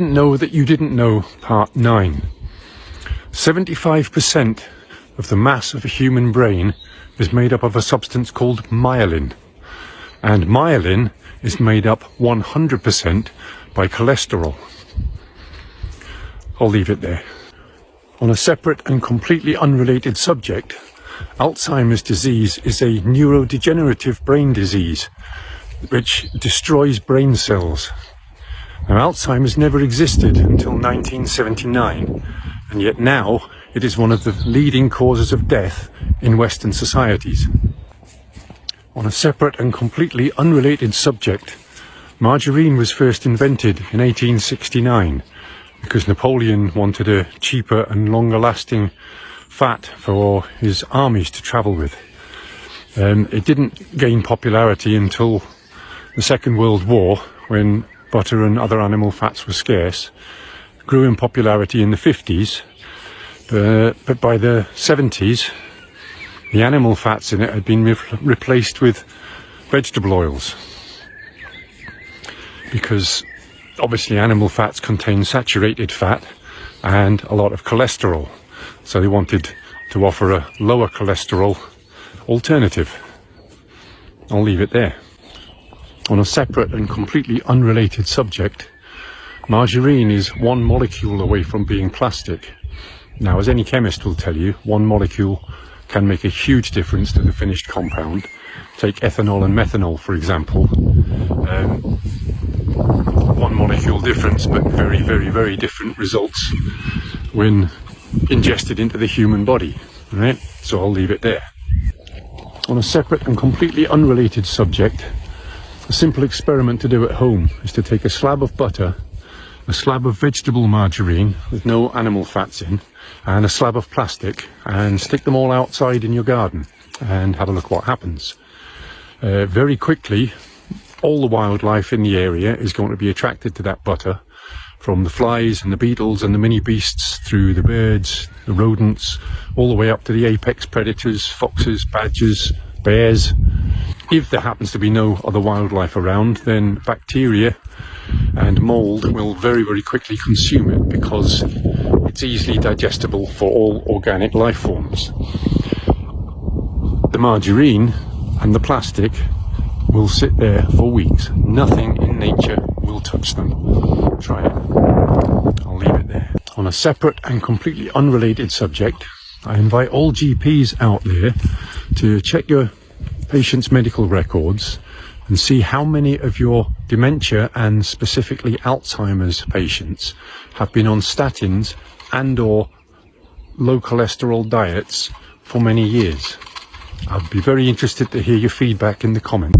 didn't know that you didn't know, part 9. 75% of the mass of a human brain is made up of a substance called myelin. And myelin is made up 100% by cholesterol. I'll leave it there. On a separate and completely unrelated subject, Alzheimer's disease is a neurodegenerative brain disease which destroys brain cells. Now, Alzheimer's never existed until 1979, and yet now it is one of the leading causes of death in Western societies. On a separate and completely unrelated subject, margarine was first invented in 1869 because Napoleon wanted a cheaper and longer lasting fat for his armies to travel with. It didn't gain popularity until the Second World War, when butter and other animal fats were scarce. It grew in popularity in the 50s, but by the 70s the animal fats in it had been replaced with vegetable oils, because obviously animal fats contain saturated fat and a lot of cholesterol, so they wanted to offer a lower cholesterol alternative. I'll leave it there. On a separate and completely unrelated subject, margarine is one molecule away from being plastic. Now, as any chemist will tell you, one molecule can make a huge difference to the finished compound. Take ethanol and methanol, for example. One molecule difference, but very, very, very different results when ingested into the human body, right? So I'll leave it there. On a separate and completely unrelated subject, a simple experiment to do at home is to take a slab of butter, a slab of vegetable margarine with no animal fats in, and a slab of plastic, and stick them all outside in your garden and have a look what happens. Very quickly, all the wildlife in the area is going to be attracted to that butter, from the flies and the beetles and the mini beasts, through the birds, the rodents, all the way up to the apex predators, foxes, badgers, bears. If there happens to be no other wildlife around, then bacteria and mold will very, very quickly consume it, because it's easily digestible for all organic life forms. The margarine and the plastic will sit there for weeks. Nothing in nature will touch them. Try it. I'll leave it there. On a separate and completely unrelated subject, I invite all GPs out there to check your patients' medical records and see how many of your dementia and specifically Alzheimer's patients have been on statins and or low cholesterol diets for many years. I'd be very interested to hear your feedback in the comments.